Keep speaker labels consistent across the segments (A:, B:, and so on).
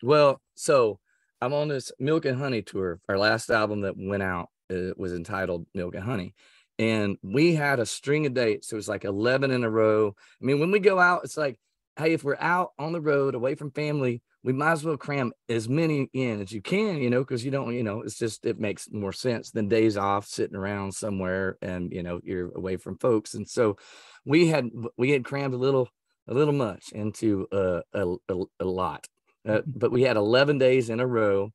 A: Well, so I'm on this Milk and Honey tour. Our last album that went out was entitled Milk and Honey. And we had a string of dates. It was like 11 in a row. I mean, when we go out, it's like, hey, if we're out on the road away from family, we might as well cram as many in as you can, because you don't, it's just, it makes more sense than days off sitting around somewhere and, you're away from folks. And so we had crammed a little much into a lot. But we had 11 days in a row.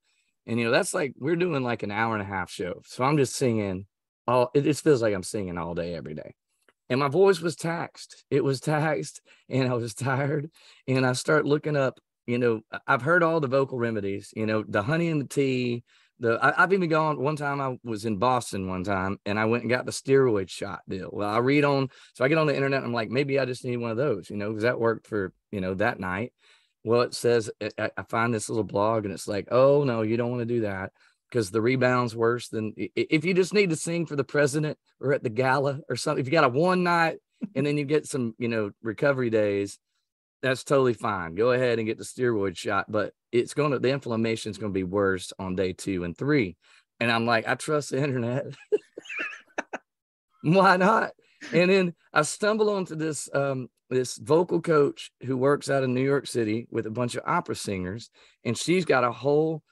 A: And, that's like, we're doing like an hour and a half show. So I'm just singing it just feels like I'm singing all day, every day. And my voice was taxed. It was taxed and I was tired. And I start looking up, I've heard all the vocal remedies, the honey and the tea. I've even gone one time. I was in Boston one time and I went and got the steroid shot deal. Well, so I get on the internet and I'm like, maybe I just need one of those, because that worked for, that night. Well, it says, I find this little blog and it's like, oh no, you don't want to do that because the rebound's worse than if you just need to sing for the president or at the gala or something. If you got a one night and then you get some, recovery days, that's totally fine. Go ahead and get the steroid shot, but the inflammation is going to be worse on day 2 and 3. And I'm like, I trust the internet. Why not? And then I stumble onto this vocal coach who works out of New York City with a bunch of opera singers, and she's got a whole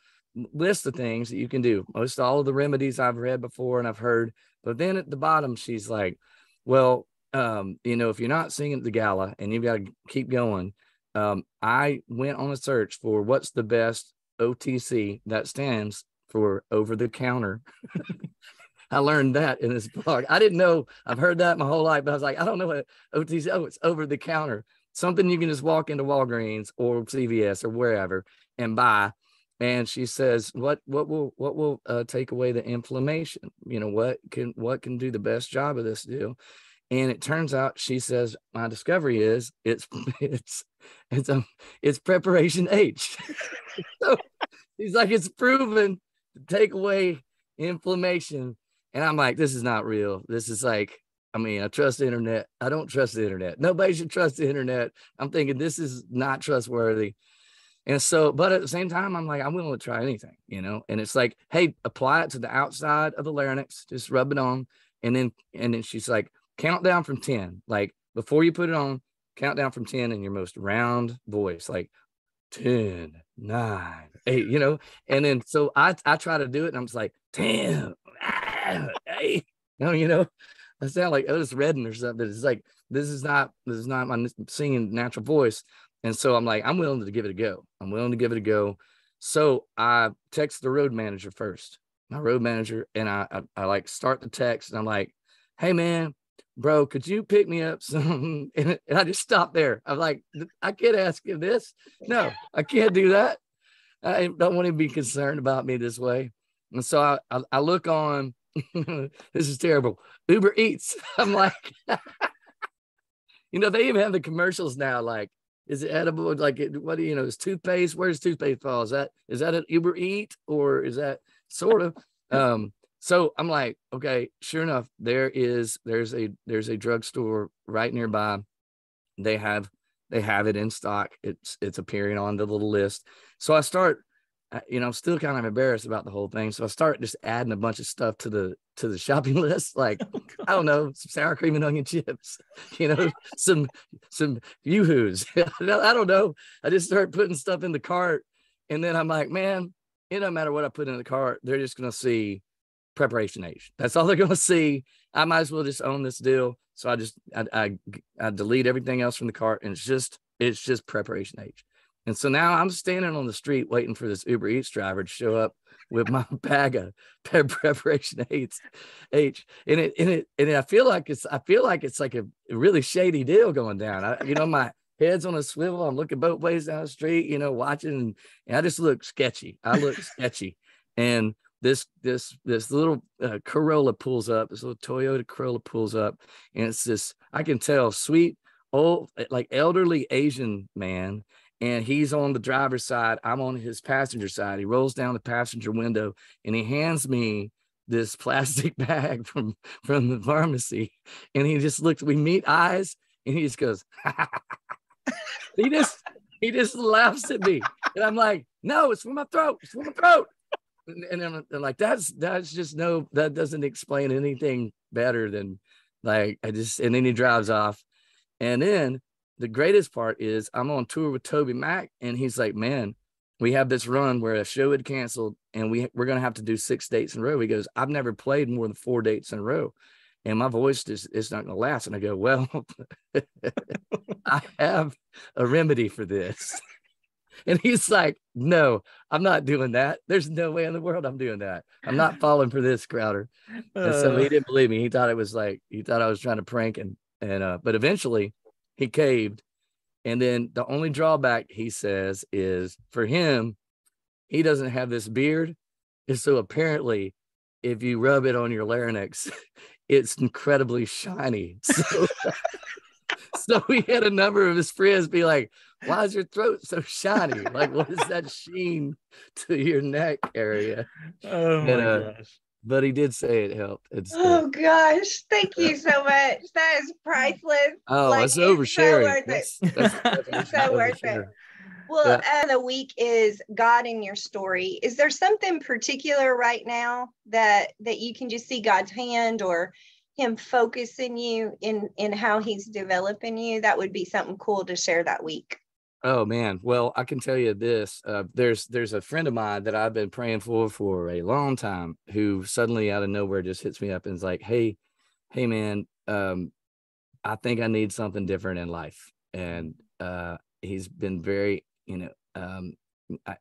A: list of things that you can do. Most all of the remedies I've read before and I've heard, but then at the bottom she's like, well, if you're not singing at the gala and you've got to keep going, I went on a search for what's the best OTC, that stands for over the counter. I learned that in this blog. I didn't know. I've heard that my whole life, but I was like, I don't know what OTC. Oh, it's over the counter. Something you can just walk into Walgreens or CVS or wherever and buy. And she says, what will take away the inflammation? What can do the best job of this deal? And it turns out, she says, my discovery is it's preparation H. So he's like, it's proven to take away inflammation. And I'm like, this is not real. This is like, I trust the internet. I don't trust the internet. Nobody should trust the internet. I'm thinking this is not trustworthy. And so, but at the same time, I'm like, I'm willing to try anything, and it's like, hey, apply it to the outside of the larynx, just rub it on. And then she's like, count down from 10. Like before you put it on, count down from 10 in your most round voice, like 10, 9, 8, and then, so I try to do it and I'm just like 10, 8, I sound like Otis Redding or something. It's like, this is not my singing natural voice. And so I'm like, I'm willing to give it a go. So I text the road manager first, my road manager, and I like start the text and I'm like, hey man, bro, could you pick me up some? And I just stopped there. I'm like, I can't ask you this. No, I can't do that. I don't want to be concerned about me this way. And so I look on, this is terrible, Uber Eats. I'm like, they even have the commercials now, like, is it edible? Like, what do is toothpaste? Where's toothpaste fall? Is that an Uber Eat, or is that sort of? So I'm like, okay, sure enough, there's a drugstore right nearby. They have it in stock. It's appearing on the little list. So I start, I'm still kind of embarrassed about the whole thing. So I start just adding a bunch of stuff to the shopping list. Like, I don't know, some sour cream and onion chips, some Yoo-hoos. I don't know. I just start putting stuff in the cart. And then I'm like, man, it doesn't matter what I put in the cart. They're just going to see preparation H. That's all they're going to see. I might as well just own this deal. So I delete everything else from the cart, and it's just preparation H. And so now I'm standing on the street waiting for this Uber Eats driver to show up with my bag of preparation H. And I feel like it's like a really shady deal going down. My head's on a swivel. I'm looking both ways down the street, watching, and I just look sketchy. And this little Corolla pulls up, this little Toyota Corolla pulls up, and it's this, I can tell, sweet, old, like elderly Asian man, and he's on the driver's side, I'm on his passenger side. He rolls down the passenger window and he hands me this plastic bag from the pharmacy, and he just looks, we meet eyes, and he just goes, he just He just laughs at me. And I'm like, no, it's for my throat. It's for my throat. And I'm like, that's just that doesn't explain anything better than like, and then he drives off. And then the greatest part is I'm on tour with Toby Mac, and he's like, man, we have this run where a show had canceled and we're going to have to do 6 dates in a row. He goes, I've never played more than 4 dates in a row. And my voice is not going to last. And I go, well, I have a remedy for this. And he's like, no, I'm not doing that. There's no way in the world I'm doing that. I'm not falling for this, Crowder. And so he didn't believe me. He thought I was trying to prank him. But eventually he caved. And then the only drawback, he says, is for him, he doesn't have this beard. And so apparently, if you rub it on your larynx, it's incredibly shiny. So we had a number of his friends be like, why is your throat so shiny? Like, what is that sheen to your neck area?
B: Oh my gosh.
A: But he did say it helped.
C: Gosh, thank you so much. That is priceless.
A: Oh, like, it's oversharing.
C: So worth it. It's so worth it. Well, the week is God in your story. Is there something particular right now that you can just see God's hand or him focusing you in how he's developing you? That would be something cool to share that week.
A: Oh man. Well, I can tell you this, there's a friend of mine that I've been praying for a long time, who suddenly out of nowhere just hits me up and is like, hey man, I think I need something different in life. And he's been very,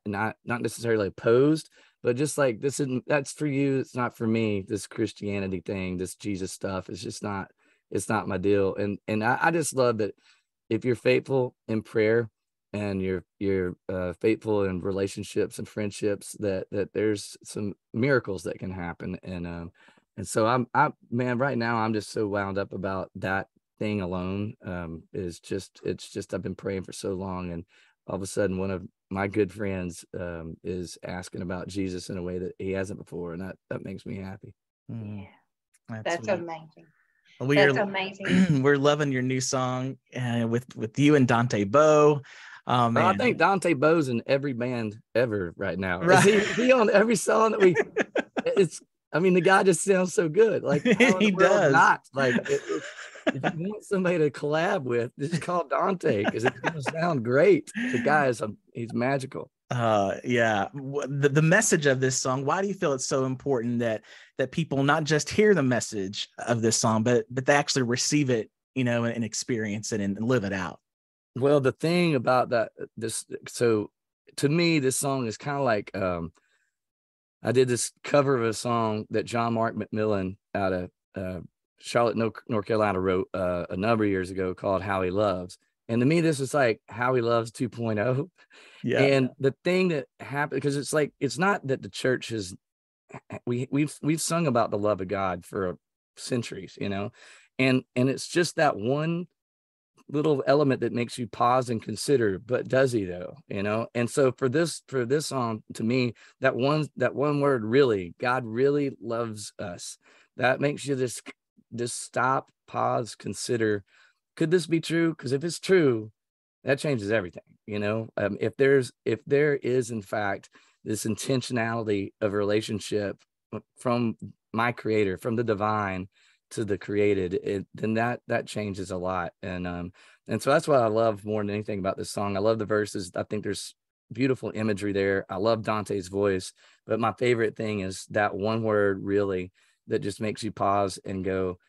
A: not necessarily opposed, but just like, that's for you, it's not for me. This Christianity thing, this Jesus stuff is just not, it's not my deal. And I just love that if you're faithful in prayer and you're faithful in relationships and friendships, that there's some miracles that can happen. And so I'm right now I'm just so wound up about that thing alone. It's just I've been praying for so long, and all of a sudden one of my good friends is asking about Jesus in a way that he hasn't before, and that makes me happy.
C: Yeah, that's amazing.
B: That's amazing. We're loving your new song with you and Dante Bowe. Man.
A: I think Dante Bowe's in every band ever right now. Right. Is he on every song that we? The guy just sounds so good. Like
B: he does.
A: Not like if you want somebody to collab with, just call Dante, because it's gonna sound great. The guy he's magical.
B: Yeah. The message of this song, why do you feel it's so important that people not just hear the message of this song, but they actually receive it, and experience it and live it out?
A: Well, the thing about so to me, this song is kind of like, I did this cover of a song that John Mark McMillan out of Charlotte, North Carolina wrote a number of years ago, called How He Loves. And to me, this is like How He Loves 2.0.
B: Yeah.
A: And the thing that happened, because it's not that the church has, we've sung about the love of God for centuries, and it's just that one little element that makes you pause and consider, but does he though? And so for this song, to me, that one word, really, God really loves us, that makes you just stop, pause, consider, could this be true? Because if it's true, that changes everything. If there is in fact this intentionality of relationship from my creator, from the divine to the created, then that changes a lot. And so that's what I love more than anything about this song. I love the verses. I think there's beautiful imagery there. I love Dante's voice, but my favorite thing is that one word, really, that just makes you pause and go,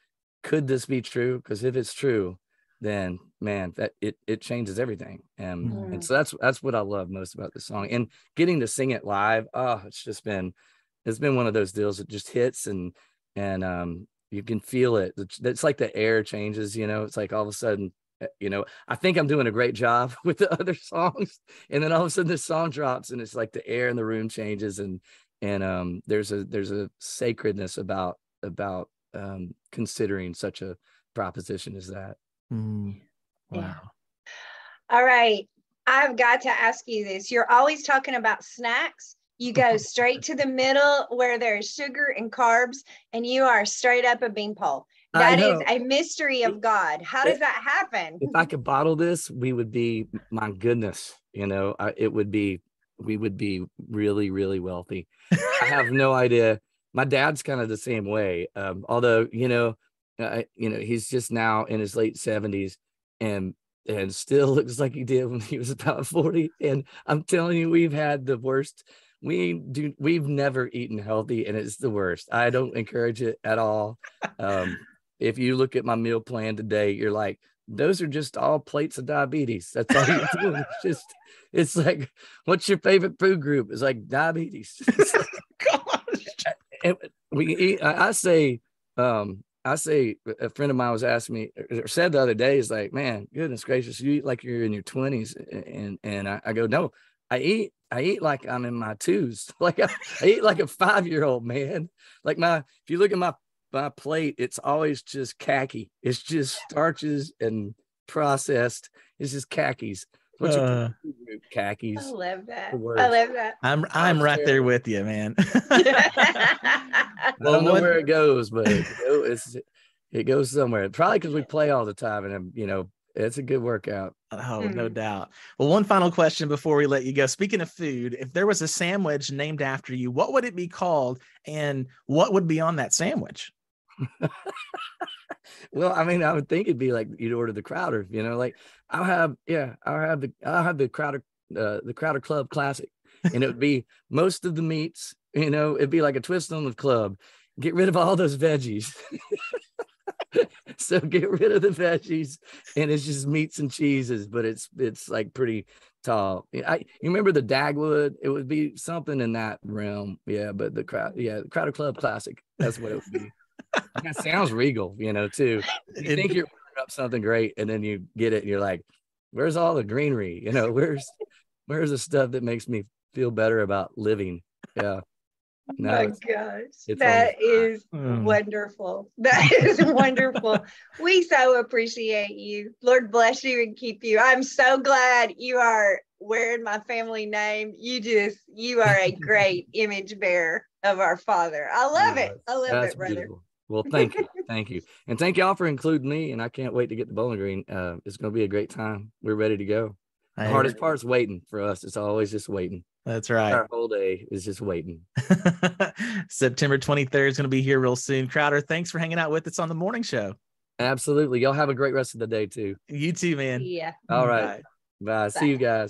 A: could this be true? Because if it's true, then man, that it changes everything. And so that's what I love most about this song, and getting to sing it live. Oh, it's been one of those deals that just hits, and you can feel it. It's like the air changes, it's like all of a sudden, I think I'm doing a great job with the other songs, and then all of a sudden this song drops and it's like the air in the room changes, and there's a sacredness about considering such a proposition as that.
B: Wow.
C: Yeah. All right. I've got to ask you this. You're always talking about snacks. You go straight to the middle where there's sugar and carbs, and you are straight up a beanpole.
A: I
C: That is
A: know.
C: a mystery of God. How does that happen?
A: If I could bottle this, we would be, my goodness, we would be really, really wealthy. I have no idea. My dad's kind of the same way. Although, he's just now in his late 70s and still looks like he did when he was about 40. And I'm telling you, we've had the worst. We've never eaten healthy, and it's the worst. I don't encourage it at all. If you look at my meal plan today, you're like, those are just all plates of diabetes. That's all you're doing. It's like, what's your favorite food group? It's like diabetes. It's like, gosh. And we eat. I say, a friend of mine was asking me, or said the other day, is like, man, goodness gracious, you eat like you're in your 20s. And I go, no, I eat like I'm in my twos. Like I eat like a 5-year-old, man. Like if you look at my plate, it's always just khaki. It's just starches and processed. It's just khakis. What's your khakis?
C: I love that. I love that.
B: I'm right there with you, man.
A: I don't know where it goes, but it goes somewhere. Probably because we play all the time, and it's a good workout.
B: Oh, no doubt. Well, one final question before we let you go. Speaking of food, if there was a sandwich named after you, what would it be called, and what would be on that sandwich?
A: Well, I mean, I would think it'd be like you'd order the Crowder, like I'll have the Crowder Club Classic, and it would be most of the meats, it'd be like a twist on the club. Get rid of all those veggies. So get rid of the veggies, and it's just meats and cheeses, but it's like pretty tall. You remember the Dagwood? It would be something in that realm. Yeah, but the Crowder Club Classic. That's what it would be. That sounds regal, too. You think you're ordering up something great, and then you get it, and you're like, "Where's all the greenery? Where's the stuff that makes me feel better about living?" Yeah.
C: Oh my gosh, that is wonderful. That is wonderful. We so appreciate you. Lord bless you and keep you. I'm so glad you are wearing my family name. You are a great image bearer of our Father. I love it. I love it, brother.
A: Beautiful. Well, thank you. Thank you. And thank y'all for including me. And I can't wait to get to Bowling Green. It's going to be a great time. We're ready to go. The hardest part is waiting for us. It's always just waiting.
B: That's right.
A: Our whole day is just waiting.
B: September 23rd is going to be here real soon. Crowder, thanks for hanging out with us on the morning show.
A: Absolutely. Y'all have a great rest of the day too.
B: You too, man.
C: Yeah.
A: All right. Bye. See you guys.